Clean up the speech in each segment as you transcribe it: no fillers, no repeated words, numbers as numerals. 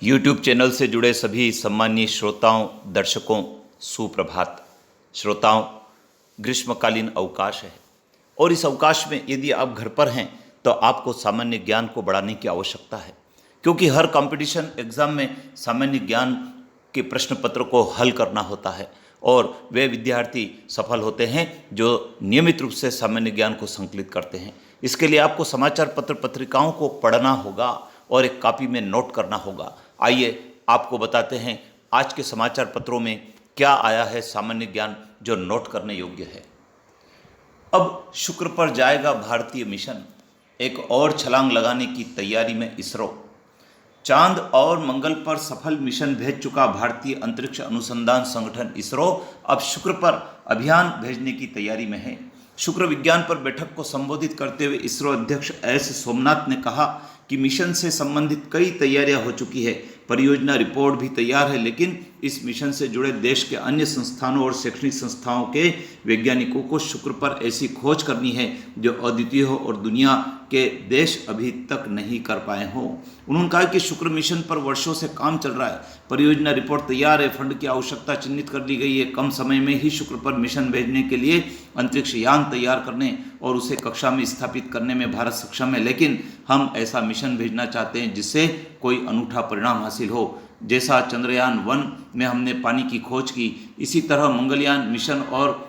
YouTube channel से जुड़े सभी सम्मानीय श्रोताओं, दर्शकों, सुप्रभात। श्रोताओं, ग्रीष्मकालीन अवकाश है और इस अवकाश में यदि आप घर पर हैं तो आपको सामान्य ज्ञान को बढ़ाने की आवश्यकता है, क्योंकि हर कंपटीशन एग्ज़ाम में सामान्य ज्ञान के प्रश्न पत्र को हल करना होता है और वे विद्यार्थी सफल होते हैं जो नियमित रूप से सामान्य ज्ञान को संकलित करते हैं। इसके लिए आपको समाचार पत्र पत्रिकाओं को पढ़ना होगा और एक कॉपी में नोट करना होगा। आइए आपको बताते हैं आज के समाचार पत्रों में क्या आया है सामान्य ज्ञान जो नोट करने योग्य है। अब शुक्र पर जाएगा भारतीय मिशन, एक और छलांग लगाने की तैयारी में इसरो। चांद और मंगल पर सफल मिशन भेज चुका भारतीय अंतरिक्ष अनुसंधान संगठन इसरो अब शुक्र पर अभियान भेजने की तैयारी में है। शुक्र विज्ञान पर बैठक को संबोधित करते हुए इसरो अध्यक्ष एस सोमनाथ ने कहा कि मिशन से संबंधित कई तैयारियां हो चुकी है, परियोजना रिपोर्ट भी तैयार है, लेकिन इस मिशन से जुड़े देश के अन्य संस्थानों और शैक्षणिक संस्थाओं के वैज्ञानिकों को शुक्र पर ऐसी खोज करनी है जो अद्वितीय हो और दुनिया के देश अभी तक नहीं कर पाए हों। उन्होंने कहा कि शुक्र मिशन पर वर्षों से काम चल रहा है, परियोजना रिपोर्ट तैयार है, फंड की आवश्यकता चिन्हित कर ली गई है। कम समय में ही शुक्र पर मिशन भेजने के लिए अंतरिक्ष यान तैयार करने और उसे कक्षा में स्थापित करने में भारत सक्षम है, लेकिन हम ऐसा मिशन भेजना चाहते हैं जिससे कोई अनूठा परिणाम हासिल हो। जैसा चंद्रयान 1 में हमने पानी की खोज की, इसी तरह मंगलयान मिशन और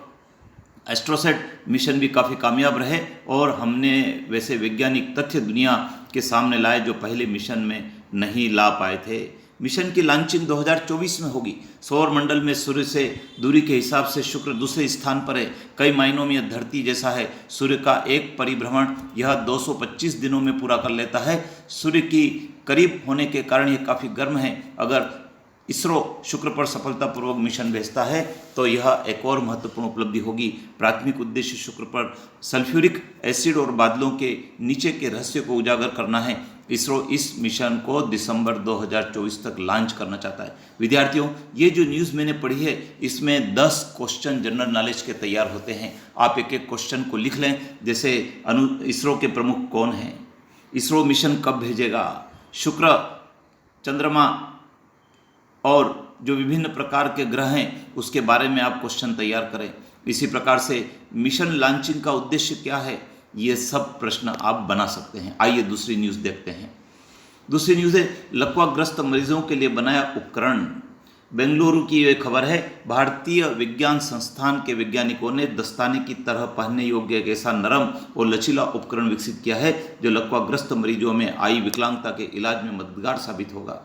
एस्ट्रोसेट मिशन भी काफ़ी कामयाब रहे और हमने वैसे वैज्ञानिक तथ्य दुनिया के सामने लाए जो पहले मिशन में नहीं ला पाए थे। मिशन की लॉन्चिंग 2024 में होगी। सौर मंडल में सूर्य से दूरी के हिसाब से शुक्र दूसरे स्थान पर है। कई मायनों में यह धरती जैसा है। सूर्य का एक परिभ्रमण यह 225 दिनों में पूरा कर लेता है। सूर्य की करीब होने के कारण यह काफ़ी गर्म है। अगर इसरो शुक्र पर सफलतापूर्वक मिशन भेजता है तो यह एक और महत्वपूर्ण उपलब्धि होगी। प्राथमिक उद्देश्य शुक्र पर सल्फ्यूरिक एसिड और बादलों के नीचे के रहस्य को उजागर करना है। इसरो इस मिशन को दिसंबर 2024 तक लॉन्च करना चाहता है। विद्यार्थियों, ये जो न्यूज़ मैंने पढ़ी है इसमें 10 क्वेश्चन जनरल नॉलेज के तैयार होते हैं। आप एक एक क्वेश्चन को लिख लें, जैसे इसरो के प्रमुख कौन हैं, इसरो मिशन कब भेजेगा, शुक्र, चंद्रमा और जो विभिन्न प्रकार के ग्रह हैं उसके बारे में आप क्वेश्चन तैयार करें। इसी प्रकार से मिशन लॉन्चिंग का उद्देश्य क्या है, ये सब प्रश्न आप बना सकते हैं। आइए दूसरी न्यूज़ देखते हैं। दूसरी न्यूज़ है लकवाग्रस्त मरीजों के लिए बनाया उपकरण। बेंगलुरु की ये खबर है। भारतीय विज्ञान संस्थान के वैज्ञानिकों ने दस्ताने की तरह पहनने योग्य एक ऐसा नरम और लचीला उपकरण विकसित किया है जो लकवाग्रस्त मरीजों में आई विकलांगता के इलाज में मददगार साबित होगा।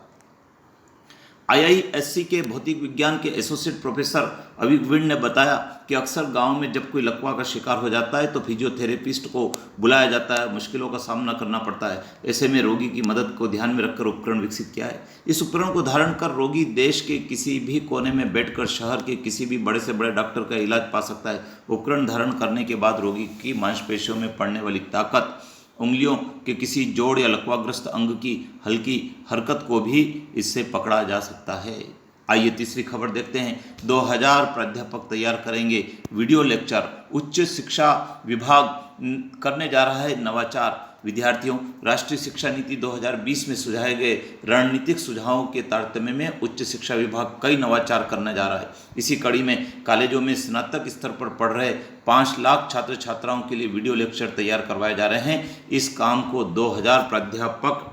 IISc के भौतिक विज्ञान के एसोसिएट प्रोफेसर अभिगविंड ने बताया कि अक्सर गांव में जब कोई लकवा का शिकार हो जाता है तो फिजियोथेरेपिस्ट को बुलाया जाता है, मुश्किलों का सामना करना पड़ता है। ऐसे में रोगी की मदद को ध्यान में रखकर उपकरण विकसित किया है। इस उपकरण को धारण कर रोगी देश के किसी भी कोने में बैठकर शहर के किसी भी बड़े से बड़े डॉक्टर का इलाज पा सकता है। उपकरण धारण करने के बाद रोगी की मांसपेशियों में पड़ने वाली ताकत, उंगलियों के किसी जोड़ या लकवाग्रस्त अंग की हल्की हरकत को भी इससे पकड़ा जा सकता है। आइए तीसरी खबर देखते हैं। 2000 प्राध्यापक तैयार करेंगे वीडियो लेक्चर। उच्च शिक्षा विभाग करने जा रहा है नवाचार। विद्यार्थियों, राष्ट्रीय शिक्षा नीति 2020 में सुझाए गए रणनीतिक सुझावों के तारतम्य में उच्च शिक्षा विभाग कई नवाचार करने जा रहा है। इसी कड़ी में कॉलेजों में स्नातक स्तर पर पढ़ रहे 5 लाख छात्र छात्राओं के लिए वीडियो लेक्चर तैयार करवाए जा रहे हैं। इस काम को 2000 प्राध्यापक,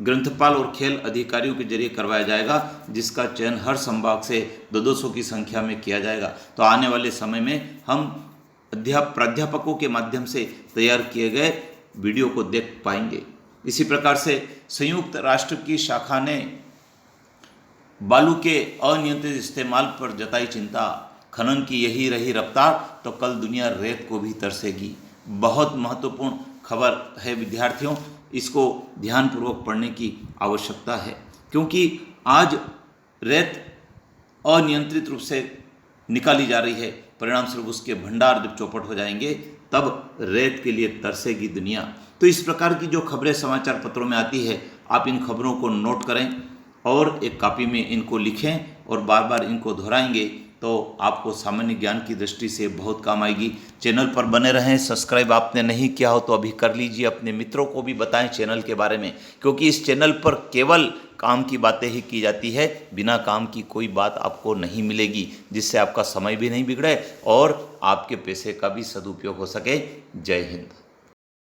ग्रंथपाल और खेल अधिकारियों के जरिए करवाया जाएगा, जिसका चयन हर संभाग से 200 की संख्या में किया जाएगा। तो आने वाले समय में हम प्राध्यापकों के माध्यम से तैयार किए गए वीडियो को देख पाएंगे। इसी प्रकार से संयुक्त राष्ट्र की शाखा ने बालू के अनियंत्रित इस्तेमाल पर जताई चिंता। खनन की यही रही रफ्तार तो कल दुनिया रेत को भी तरसेगी। बहुत महत्वपूर्ण खबर है विद्यार्थियों, इसको ध्यानपूर्वक पढ़ने की आवश्यकता है, क्योंकि आज रेत अनियंत्रित रूप से निकाली जा रही है। परिणाम स्वरूप उसके भंडार जब चौपट हो जाएंगे तब रेत के लिए तरसेगी दुनिया। तो इस प्रकार की जो खबरें समाचार पत्रों में आती है, आप इन खबरों को नोट करें और एक कॉपी में इनको लिखें और बार बार इनको दोहराएंगे तो आपको सामान्य ज्ञान की दृष्टि से बहुत काम आएगी। चैनल पर बने रहें। सब्सक्राइब आपने नहीं किया हो तो अभी कर लीजिए। अपने मित्रों को भी बताएं चैनल के बारे में, क्योंकि इस चैनल पर केवल काम की बातें ही की जाती है, बिना काम की कोई बात आपको नहीं मिलेगी, जिससे आपका समय भी नहीं बिगड़े और आपके पैसे का भी सदुपयोग हो सके। जय हिंद।